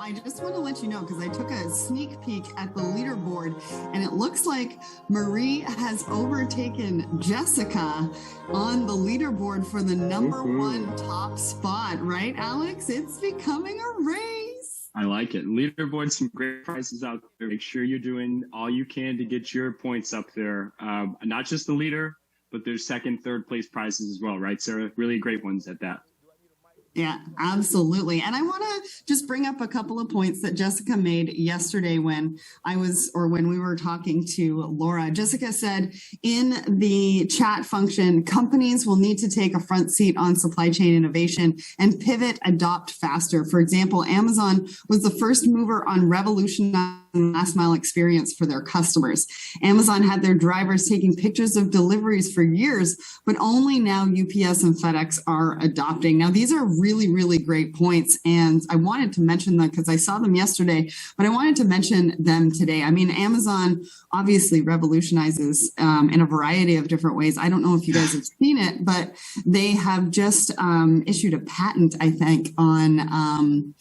I just want to let you know, because I took a sneak peek at the leaderboard, and it looks like Marie has overtaken Jessica on the leaderboard for the number one top spot, right, Alex? It's becoming a race. I like it. Leaderboard, some great prizes out there. Make sure you're doing all you can to get your points up there. Not just the leader, but there's second, third place prizes as well, right, Sarah? Really great ones at that. Yeah, absolutely. And I want to just bring up a couple of points that Jessica made yesterday when we were talking to Laura. Jessica said in the chat function, companies will need to take a front seat on supply chain innovation and pivot, adopt faster. For example, Amazon was the first mover on revolutionizing last mile experience for their customers. Amazon had their drivers taking pictures of deliveries for years, but only now UPS and FedEx are adopting. Now, these are really, really great points. And I wanted to mention them because I saw them yesterday, but I wanted to mention them today. I mean, Amazon obviously revolutionizes in a variety of different ways. I don't know if you guys have seen it, but they have just issued a patent, I think, on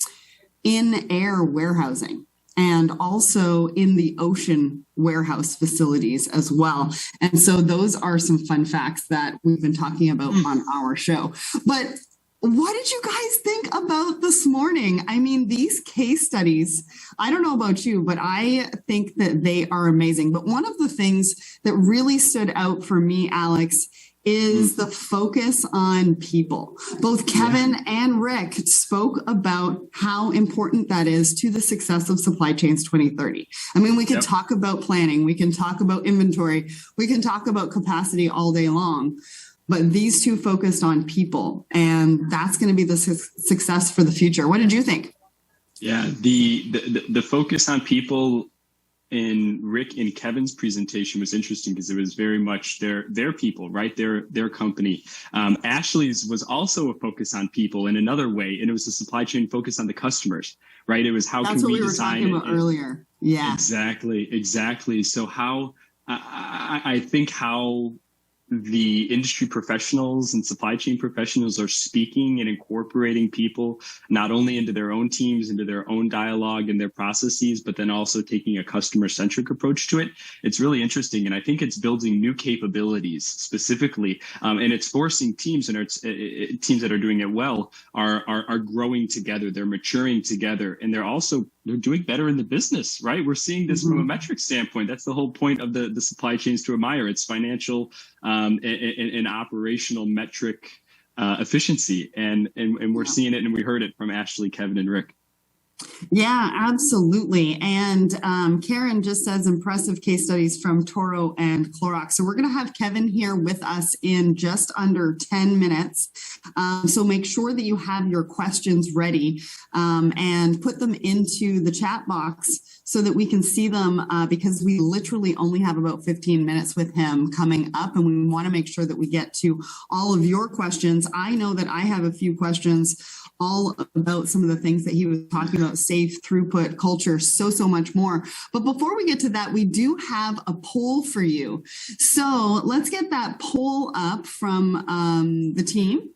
in-air warehousing, and also in the ocean warehouse facilities as well. And so those are some fun facts that we've been talking about on our show. But what did you guys think about this morning? I mean, these case studies, I don't know about you, but I think that they are amazing. But one of the things that really stood out for me, Alex, is the focus on people. Both Kevin and Rick spoke about how important that is to the success of Supply Chains 2030. I mean, we can talk about planning, we can talk about inventory, we can talk about capacity all day long, but these two focused on people, and that's going to be the success for the future. What did you think? Yeah, the focus on people in Rick and Kevin's presentation was interesting because it was very much their people, right? Their company. Ashley's was also a focus on people in another way, and it was a supply chain focus on the customers, right? It was how that's can what we were design talking about earlier. Yeah, exactly. So how I think how the industry professionals and supply chain professionals are speaking and incorporating people not only into their own teams, into their own dialogue and their processes, but then also taking a customer-centric approach to it. It's really interesting. And I think it's building new capabilities specifically. And it's forcing teams, and teams that are doing it well are growing together. They're maturing together. And they're doing better in the business, right? We're seeing this from a metric standpoint. That's the whole point of the supply chains to admire. It's financial and operational metric efficiency. And we're seeing it, and we heard it from Ashley, Kevin, and Rick. Yeah, absolutely. And Karen just says impressive case studies from Toro and Clorox. So we're going to have Kevin here with us in just under 10 minutes. So make sure that you have your questions ready and put them into the chat box so that we can see them because we literally only have about 15 minutes with him coming up, and we want to make sure that we get to all of your questions. I know that I have a few questions all about some of the things that he was talking about, safe, throughput, culture, so much more. But before we get to that, we do have a poll for you. So let's get that poll up from the team.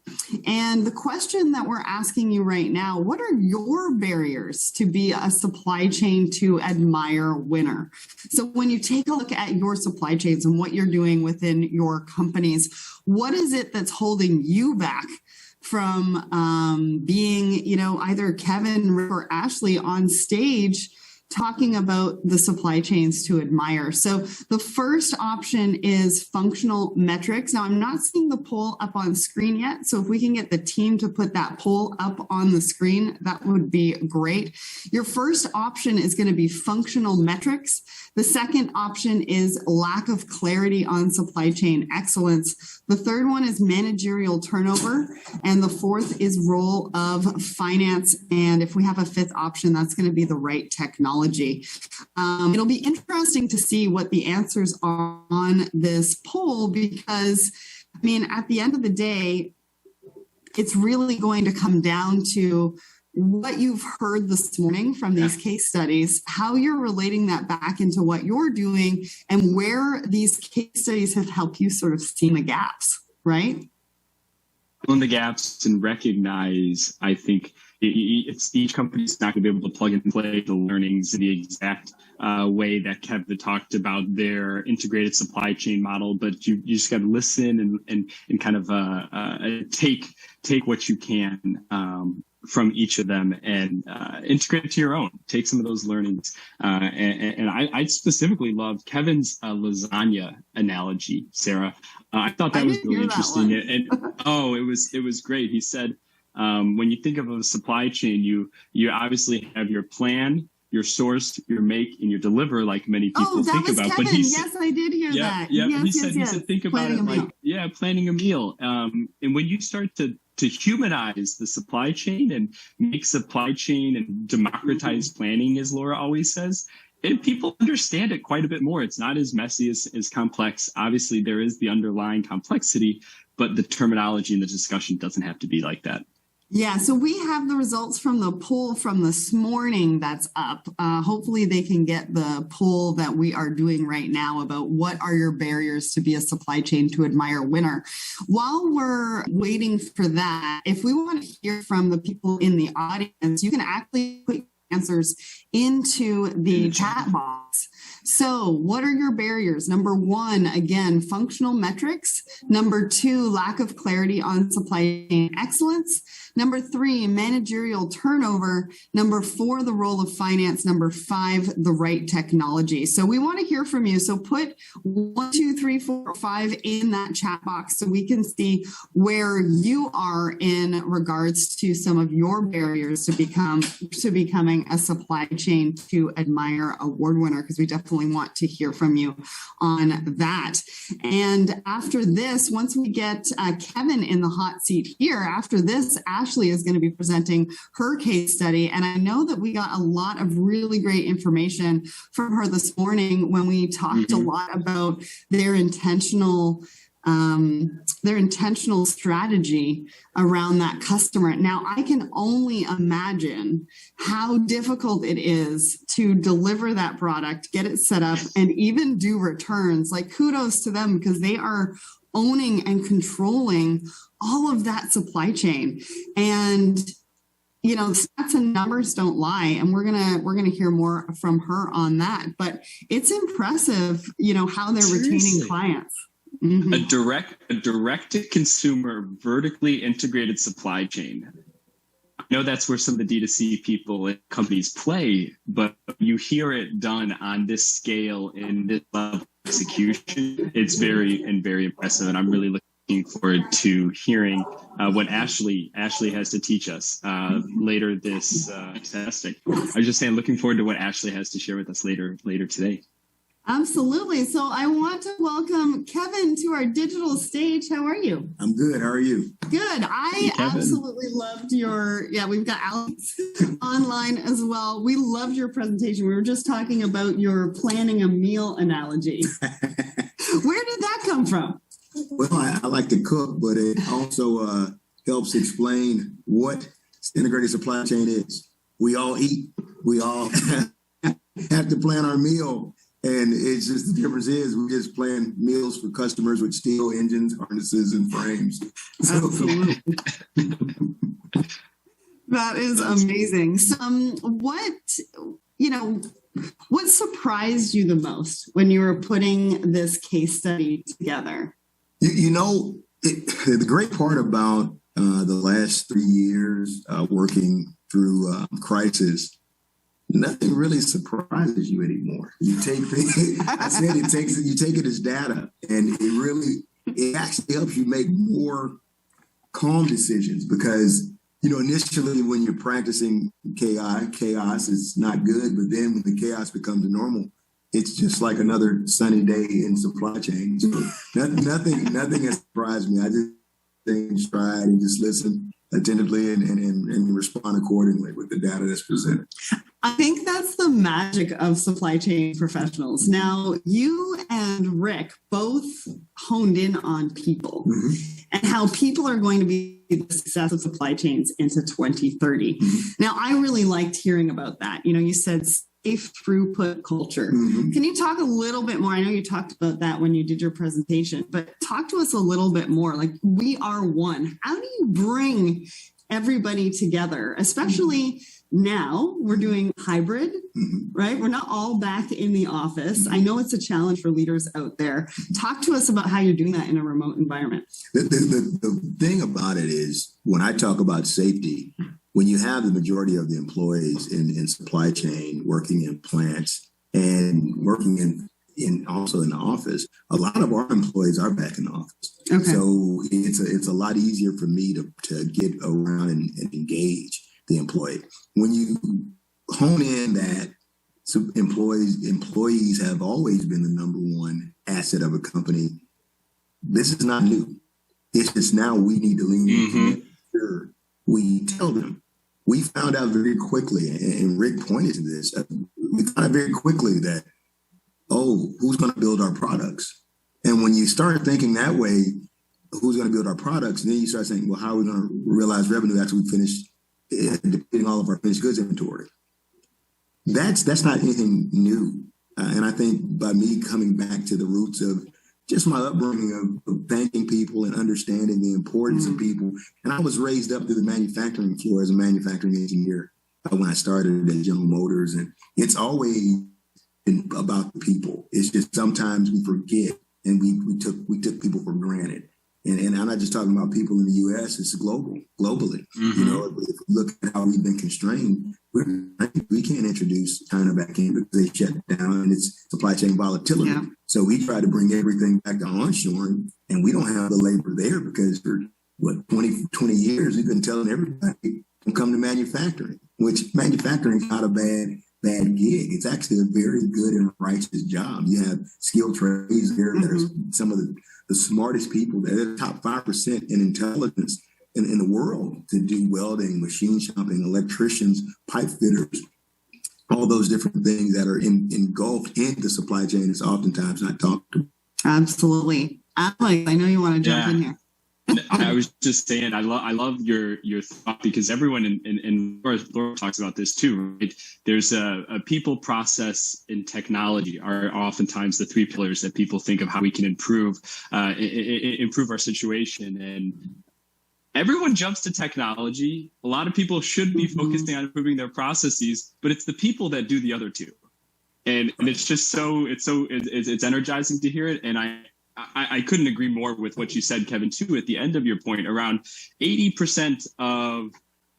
And the question that we're asking you right now, what are your barriers to be a supply chain to admire winner? So when you take a look at your supply chains and what you're doing within your companies, what is it that's holding you back from being, either Kevin or Ashley on stage talking about the supply chains to admire? So the first option is functional metrics. Now, I'm not seeing the poll up on screen yet, so if we can get the team to put that poll up on the screen, that would be great. Your first option is going to be functional metrics. The second option is lack of clarity on supply chain excellence. The third one is managerial turnover. And the fourth is role of finance. And if we have a fifth option, that's going to be the right technology. It'll be interesting to see what the answers are on this poll because, at the end of the day, it's really going to come down to what you've heard this morning from these case studies, how you're relating that back into what you're doing, and where these case studies have helped you sort of see the gaps, right? Fill in the gaps and recognize, I think, each company's not going to be able to plug and play the learnings in the exact way that Kevin talked about their integrated supply chain model, but you just got to listen and kind of take what you can from each of them and integrate it to your own. Take some of those learnings. And I specifically loved Kevin's lasagna analogy, Sarah. I thought that was really interesting. And it was great. He said, when you think of a supply chain, you obviously have your plan, your source, your make, and your deliver, like many people think about. Kevin. But yes, I did hear that. Yeah, yes, he said think about it like planning a meal. And when you start to humanize the supply chain and make supply chain and democratize planning, as Laura always says, and people understand it quite a bit more. It's not as messy, as complex. Obviously, there is the underlying complexity, but the terminology and the discussion doesn't have to be like that. Yeah, so we have the results from the poll from this morning that's up. Hopefully they can get the poll that we are doing right now about what are your barriers to be a supply chain to admire winner. While we're waiting for that, if we want to hear from the people in the audience, you can actually put answers into the chat box. So what are your barriers? Number one, again, functional metrics. Number two, lack of clarity on supply chain excellence. Number three, managerial turnover. Number four, the role of finance. Number five, the right technology. So we want to hear from you. So put 1, 2, 3, 4, 5 in that chat box so we can see where you are in regards to some of your barriers to becoming a supply chain to admire award winner, because we definitely want to hear from you on that. And after this, once we get Kevin in the hot seat here, after this, Ashley is going to be presenting her case study. And I know that we got a lot of really great information from her this morning when we talked a lot about their intentional strategy around that customer. Now, I can only imagine how difficult it is to deliver that product, get it set up, and even do returns. Like, kudos to them, because they are owning and controlling all of that supply chain. And stats and numbers don't lie, and we're gonna hear more from her on that. But it's impressive, how they're retaining clients. Mm-hmm. A direct to consumer, vertically integrated supply chain. I know that's where some of the D2C people and companies play, but you hear it done on this scale in this level of execution. It's very impressive, and I'm really looking forward to hearing what Ashley has to teach us later this testing. I was just saying, looking forward to what Ashley has to share with us later today. Absolutely. So I want to welcome Kevin to our digital stage. How are you? I'm good. How are you? Good. I absolutely loved we've got Alex online as well. We loved your presentation. We were just talking about your planning a meal analogy. Where did that come from? Well, I like to cook, but it also helps explain what integrated supply chain is. We all eat. We all have to plan our meal. And it's just, the difference is we just plan meals for customers with steel engines, harnesses, and frames. Absolutely. That is amazing. So, what surprised you the most when you were putting this case study together? The great part about the last 3 years working through crisis, nothing really surprises you anymore. You take you take it as data, and it actually helps you make more calm decisions, because initially when you're practicing chaos is not good, but then when the chaos becomes normal, it's just like another sunny day in supply chain. So nothing has surprised me. I just take in stride and just listen attentively and respond accordingly with the data that's presented. I think that's the magic of supply chain professionals. Now, you and Rick both honed in on people and how people are going to be the success of supply chains into 2030. Now, I really liked hearing about that. You said safe throughput culture. Can you talk a little bit more? I know you talked about that when you did your presentation, but talk to us a little bit more. Like, we are one. How do you bring everybody together, especially now we're doing hybrid, right? We're not all back in the office. I know it's a challenge for leaders out there. Talk to us about how you're doing that in a remote environment. The thing about it is, when I talk about safety, when you have the majority of the employees in supply chain working in plants and working in also in the office, a lot of our employees are back in the office. Okay. So it's a lot easier for me to get around and engage the employee. When you hone in that employees have always been the number one asset of a company, this is not new. It's just now we need to lean into it. Sure, we tell them. We found out very quickly, and Rick pointed to this, we found out very quickly that, who's going to build our products? And when you start thinking that way, who's going to build our products? And then you start saying, well, how are we going to realize revenue after we finish depleting all of our finished goods inventory? That's not anything new. And I think by me coming back to the roots of just my upbringing of thanking people and understanding the importance of people. And I was raised up through the manufacturing floor as a manufacturing engineer when I started at General Motors. And it's always been about the people. It's just sometimes we forget and we took people for granted. And I'm not just talking about people in the U.S., it's globally. You know, if you look at how we've been constrained, we can't introduce China back in because they shut down and it's supply chain volatility. Yeah. So we try to bring everything back to onshoring, and we don't have the labor there because for 20 years, we've been telling everybody to come to manufacturing, which manufacturing is not a bad gig. It's actually a very good and righteous job. You have skilled trades there that are some of the smartest people. They're the top 5% in intelligence in the world to do welding, machine shopping, electricians, pipe fitters, all those different things that are engulfed in the supply chain is oftentimes not talked about. Absolutely. Alex, I know you want to jump in here. I was just saying, I love your thought, because everyone in Laura talks about this too, right? There's a people, process, and technology are oftentimes the three pillars that people think of how we can improve our situation. And everyone jumps to technology. A lot of people should be focusing on improving their processes, but it's the people that do the other two. And it's just it's energizing to hear it. And I couldn't agree more with what you said, Kevin, too, at the end of your point. Around 80% of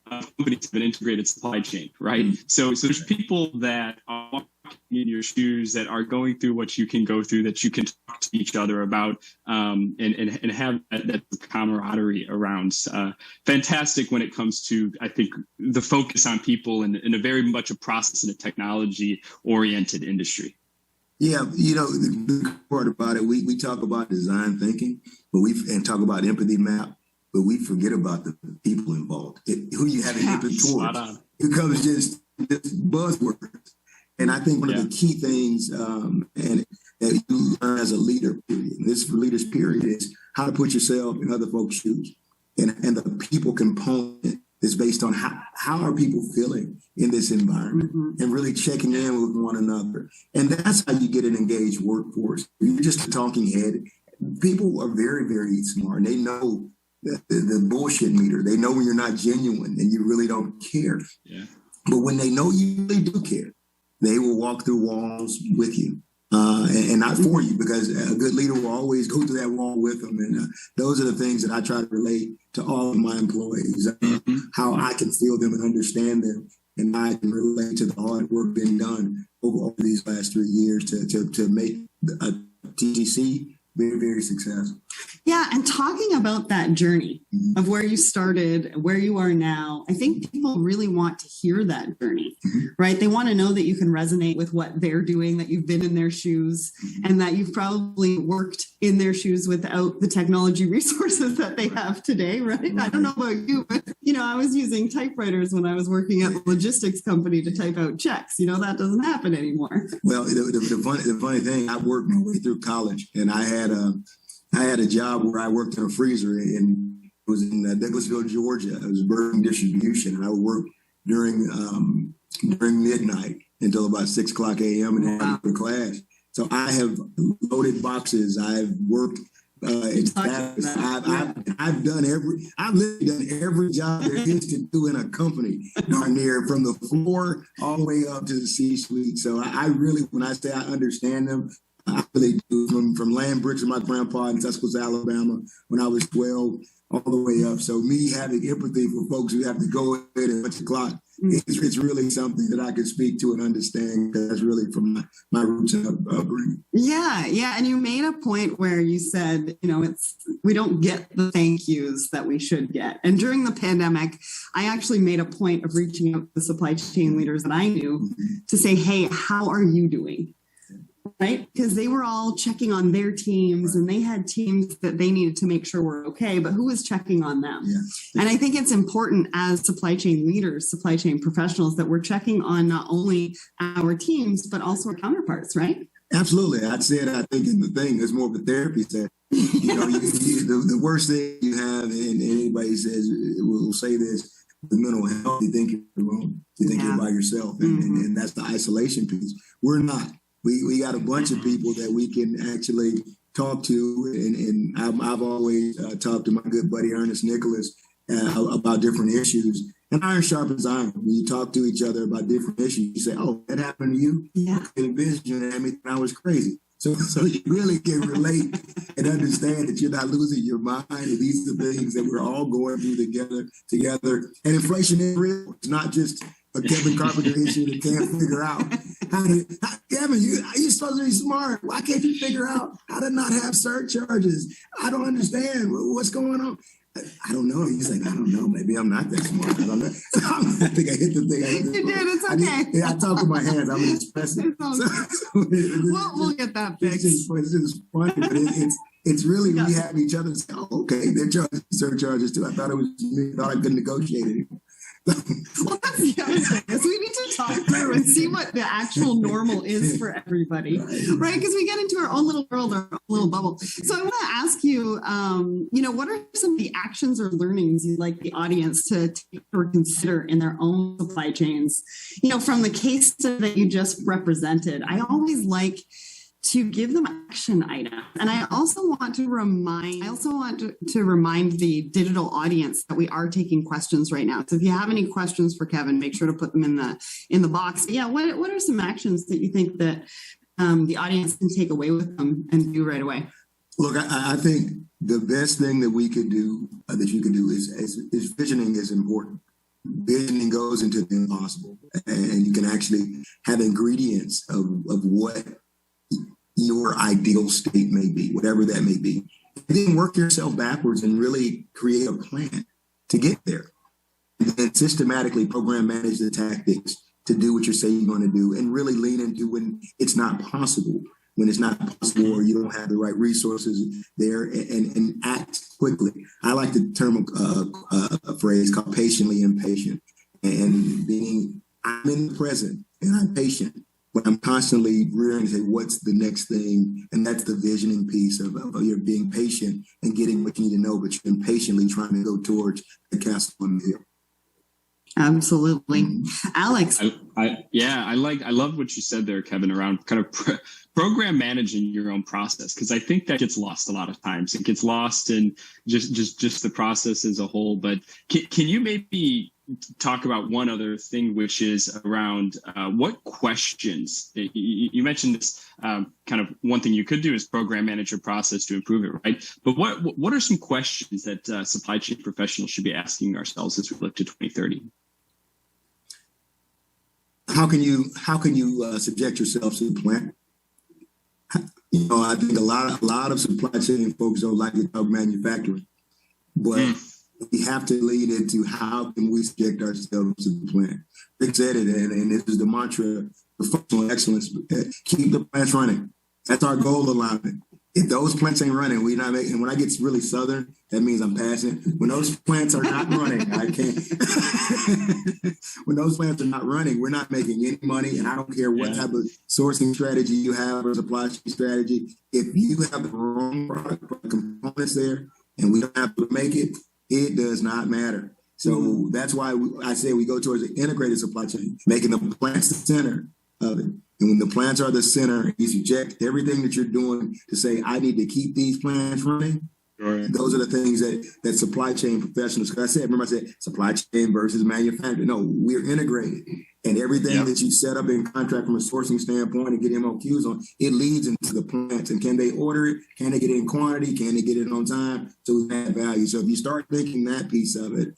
companies have an integrated supply chain, right? So there's people that are walking in your shoes, that are going through what you can go through, that you can talk to each other about, and have that camaraderie around. Fantastic when it comes to, I think, the focus on people in a very much a process and a technology-oriented industry. Yeah, you know, the part about it, we talk about design thinking, and talk about empathy map, but we forget about the people involved. Who you have an empathy towards. It becomes just buzzwords. And I think one of the key things, and that you learn as a leader, period, and this for leaders, period, is how to put yourself in other folks' shoes. And the people component is based on how are people feeling in this environment, and really checking in with one another. And that's how you get an engaged workforce. If you're just a talking head, people are very, very smart. And they know the bullshit meter. They know when you're not genuine and you really don't care. Yeah. But when they know you really do care, they will walk through walls with you. And not for you, because a good leader will always go through that wall with them. And those are the things that I try to relate to all of my employees, how I can feel them and understand them. And I can relate to the hard work being done over these last 3 years to make a TGC very, very successful. Yeah. And talking about that journey of where you started, where you are now, I think people really want to hear that journey, right? They want to know that you can resonate with what they're doing, that you've been in their shoes, and that you've probably worked in their shoes without the technology resources that they have today, right? I don't know about you, but, I was using typewriters when I was working at a logistics company to type out checks. That doesn't happen anymore. Well, the funny thing, I worked my way through college, and I had a job where I worked in a freezer, and it was in Douglasville, Georgia. It was burning distribution, and I would work during midnight until about 6 o'clock a.m. and then for class. So I have loaded boxes. I've worked status. I've literally done every job there is to do in a company, darn near, from the floor all the way up to the C-suite. So I really, when I say I understand them, I really do. From laying bricks with my grandpa in Tuscaloosa, Alabama, when I was 12, all the way up. So me having empathy for folks who have to go in and punch the clock, it's really something that I can speak to and understand, because that's really from my roots and upbringing. Yeah. And you made a point where you said, we don't get the thank yous that we should get. And during the pandemic, I actually made a point of reaching out to the supply chain leaders that I knew to say, hey, how are you doing? Right? Because they were all checking on their teams, and they had teams that they needed to make sure were okay, but who was checking on them? Yeah. And I think it's important as supply chain leaders, supply chain professionals, that we're checking on not only our teams, but also our counterparts, right? Absolutely. I think in the thing, there's more of a therapy set. The worst thing you have, and anybody says, will say this, the mental health, you think you're alone. You think you're by yourself. And that's the isolation piece. We're not. We got a bunch of people that we can actually talk to, and I've always talked to my good buddy Ernest Nicholas about different issues. And iron sharpens iron. When you talk to each other about different issues, you say, "Oh, that happened to you." Yeah, I envisioned that. I was crazy. So you really can relate and understand that you're not losing your mind. And these are the things that we're all going through together. And inflation is real. It's not just a Kevin Carpenter issue that can't figure out. Kevin, you're supposed to be smart. Why can't you figure out how to not have surcharges? I don't understand. What's going on? I don't know. He's like, I don't know. Maybe I'm not that smart. I don't know. I think I hit the thing. You did. It's okay. I talk with my hands. I'm expressive. We'll get that fixed. It's just funny, but it's really, we have each other say, oh, okay, they're charging surcharges too. I thought it was me. I thought I couldn't negotiate it. Well, that's the other thing, is we need to talk through and see what the actual normal is for everybody, right? Because we get into our own little world, our own little bubble. So I want to ask you, what are some of the actions or learnings you'd like the audience to take or consider in their own supply chains? From the case study that you just represented, I always like to give them action items. And I also want to remind the digital audience that we are taking questions right now. So if you have any questions for Kevin, make sure to put them in the box. Yeah, what are some actions that you think that the audience can take away with them and do right away? Look, I think the best thing that we could do, that you can do, is visioning is important. Visioning goes into the impossible, and you can actually have ingredients of what your ideal state may be, whatever that may be. And then work yourself backwards and really create a plan to get there. And then systematically program manage the tactics to do what you say you're going to do, and really lean into when it's not possible. When it's not possible or you don't have the right resources there, and act quickly. I like the term, a phrase called patiently impatient, and meaning I'm in the present and I'm patient. But I'm constantly rearing to say, what's the next thing? And that's the visioning piece of you're being patient and getting what you need to know, but you're impatiently trying to go towards the castle on the hill. Absolutely. Alex. I love what you said there, Kevin, around kind of program managing your own process, because I think that gets lost a lot of times. It gets lost in just the process as a whole. But can you maybe talk about one other thing, which is around what questions you mentioned this kind of one thing you could do is program manage your process to improve it, right? But what are some questions that supply chain professionals should be asking ourselves as we look to 2030? How can you subject yourself to the plan? I think a lot of supply chain folks don't like to talk manufacturing, but we have to lead into how can we subject ourselves to the plan. Rick said it, and this is the mantra of functional excellence: keep the plants running. That's our goal alignment. If those plants ain't running, we're not making. And when I get really southern, that means I'm passing. When those plants are not running, I can't. When those plants are not running, we're not making any money. And I don't care what type of sourcing strategy you have or supply chain strategy. If you have the wrong product components there, and we don't have to make it, it does not matter. So that's why I say we go towards an integrated supply chain, making the plants the center of it. And when the plants are the center, you subject everything that you're doing to say, I need to keep these plants running. Right. Those are the things that supply chain professionals, because I said supply chain versus manufacturing. No, we're integrated. And everything that you set up in contract from a sourcing standpoint and get MOQs on, it leads into the plants. And can they order it? Can they get it in quantity? Can they get it on time? So we add value. So if you start thinking that piece of it,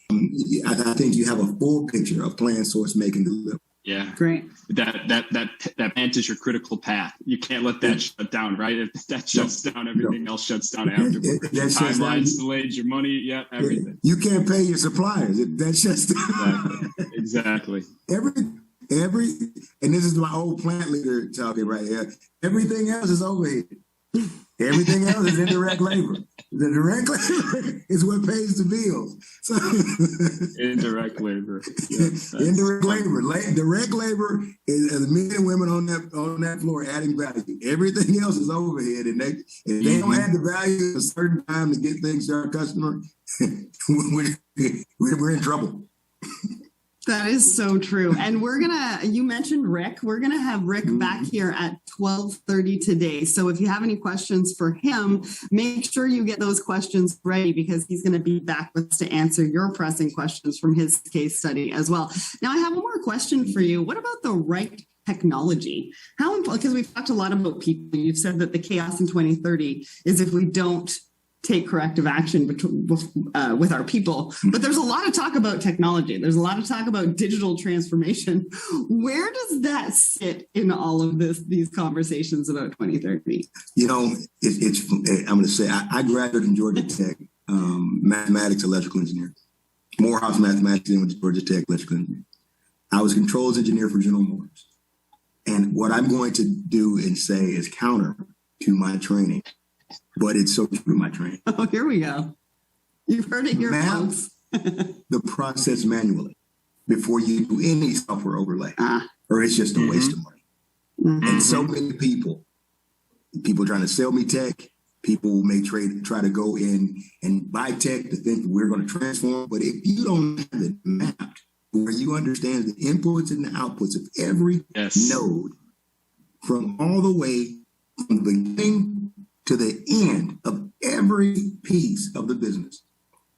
I think you have a full picture of plan, source, make, and deliver. Yeah, great. That plant is your critical path. You can't let that shut down, right? If that shuts down, everything else shuts down afterwards. Timelines delayed, your money, everything. You can't pay your suppliers. That shuts down. Exactly. Every, and this is my old plant leader talking right here. Everything else is overhead. Everything else is indirect labor. The direct labor is what pays the bills. So indirect labor. Indirect labor. Direct labor is the men and women on that floor adding value. Everything else is overhead, and if they don't add the value at a certain time to get things to our customer, we're in trouble. That is so true. And you mentioned Rick. We're going to have Rick back here at 12:30 today. So if you have any questions for him, make sure you get those questions ready, because he's going to be back with us to answer your pressing questions from his case study as well. Now, I have one more question for you. What about the right technology? How important, because we've talked a lot about people. You've said that the chaos in 2030 is if we don't take corrective action with our people. But there's a lot of talk about technology. There's a lot of talk about digital transformation. Where does that sit in all of these conversations about 2030? I'm going to say I graduated from Georgia Tech, mathematics, electrical engineer. Morehouse mathematics, and went to Georgia Tech, electrical engineer. I was a controls engineer for General Motors. And what I'm going to do and say is counter to my training. But it's so true to my training. Oh, here we go. You've heard it here, folks. The process manually before you do any software overlay, or it's just a waste of money. And so many people trying to sell me tech, people may try to go in and buy tech to think we're going to transform. But if you don't have it mapped where you understand the inputs and the outputs of every node, from all the way from the beginning to the end of every piece of the business,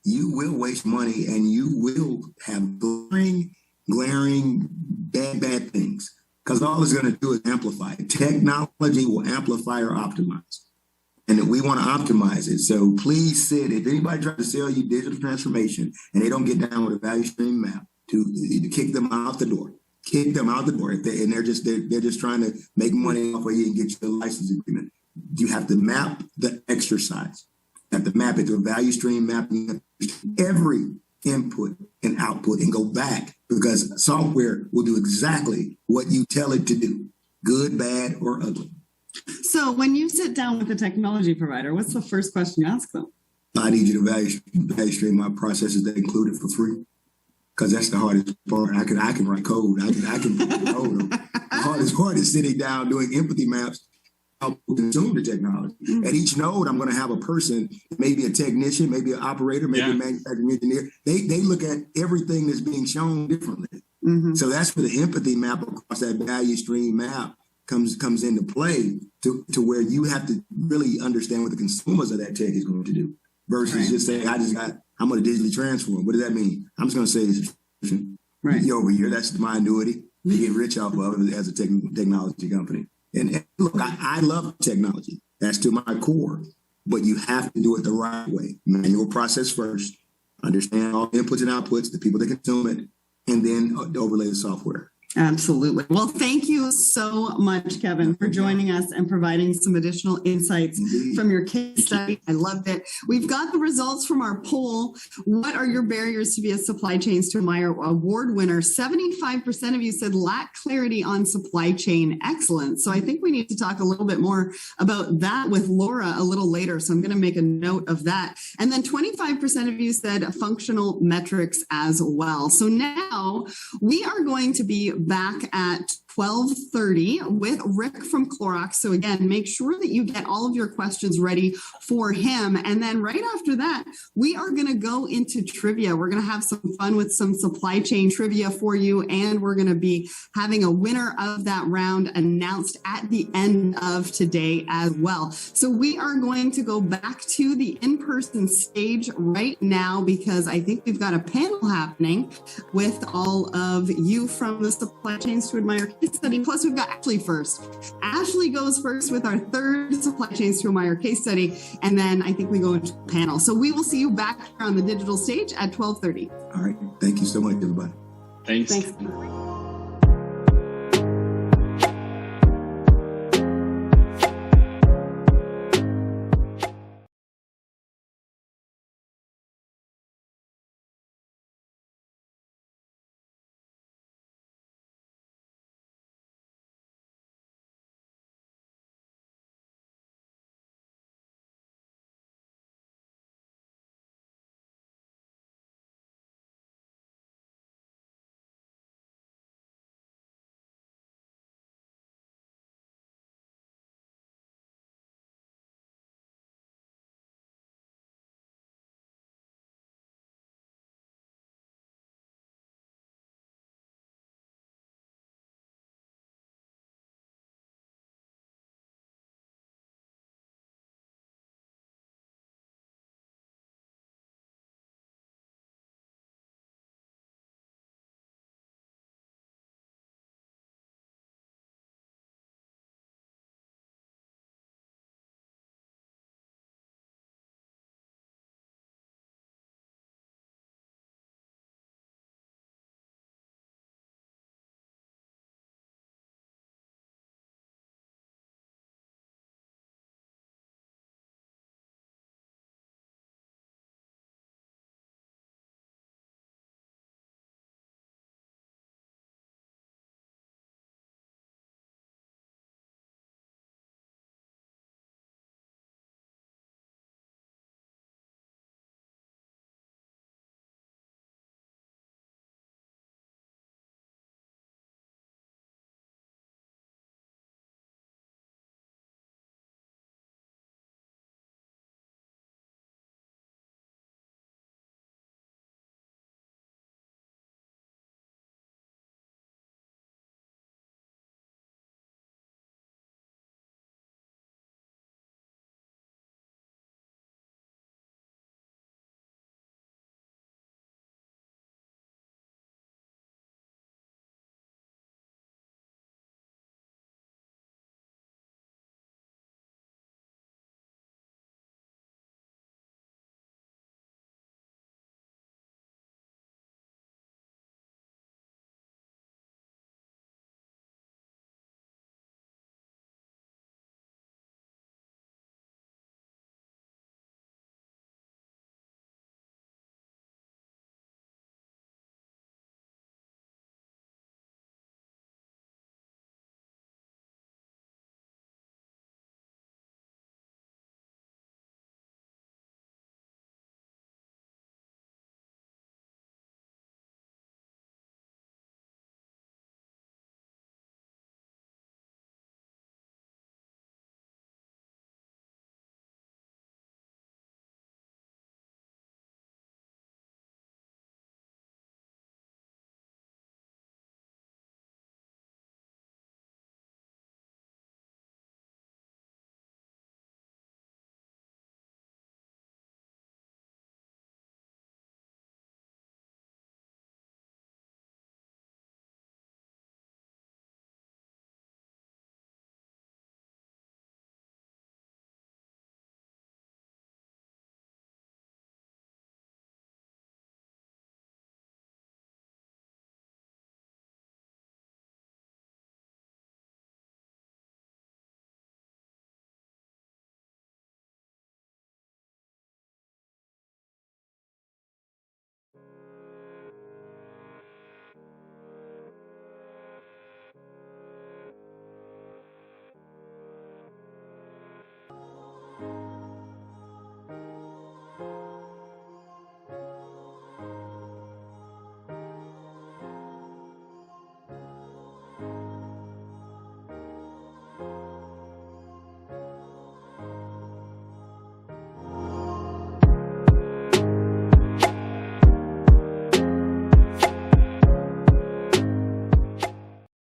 you will waste money and you will have glaring, bad things, because all it's going to do is amplify it. Technology will amplify or optimize, and we want to optimize it. So please if anybody tries to sell you digital transformation and they don't get down with a value stream map, to kick them out the door. Kick them out the door. They're just trying to make money off of you and get you a license agreement. You have to map the exercise. You have to map it to a value stream mapping every input and output and go back, because software will do exactly what you tell it to do, good, bad, or ugly. So when you sit down with a technology provider, what's the first question you ask them? I need you to value stream my processes that include it for free, because that's the hardest part. I can write code. I can code. The hardest part is sitting down doing empathy maps. How to consume the technology. At each node, I'm going to have a person, maybe a technician, maybe an operator, maybe a manufacturing engineer. They look at everything that's being shown differently. So that's where the empathy map across that value stream map comes into play to where you have to really understand what the consumers of that tech is going to do, versus just saying, I'm going to digitally transform. What does that mean? I'm just going to say it's a subscription. You over here, that's my annuity. You get rich off of it as a technology company. And look, I love technology. That's to my core. But you have to do it the right way. Manual process first. Understand all the inputs and outputs, the people that consume it, and then overlay the software. Absolutely. Well, thank you so much, Kevin, for joining us and providing some additional insights from your case study. I loved it. We've got the results from our poll. What are your barriers to be a Supply Chains to Admire award winner? 75% of you said lack clarity on supply chain excellence. So I think we need to talk a little bit more about that with Laura a little later. So I'm going to make a note of that. And then 25% of you said functional metrics as well. So now we are going to be back at 12:30 with Rick from Clorox. So again, make sure that you get all of your questions ready for him. And then right after that, we are going to go into trivia. We're going to have some fun with some supply chain trivia for you. And we're going to be having a winner of that round announced at the end of today as well. So we are going to go back to the in-person stage right now because I think we've got a panel happening with all of you from the Supply Chains to Admire case study. Plus, we've got Ashley first. Ashley goes first with our third Supply Chains to Admire case study, and then I think we go into panel. So we will see you back here on the digital stage at 12:30. All right. Thank you so much, everybody. Thanks. Thanks.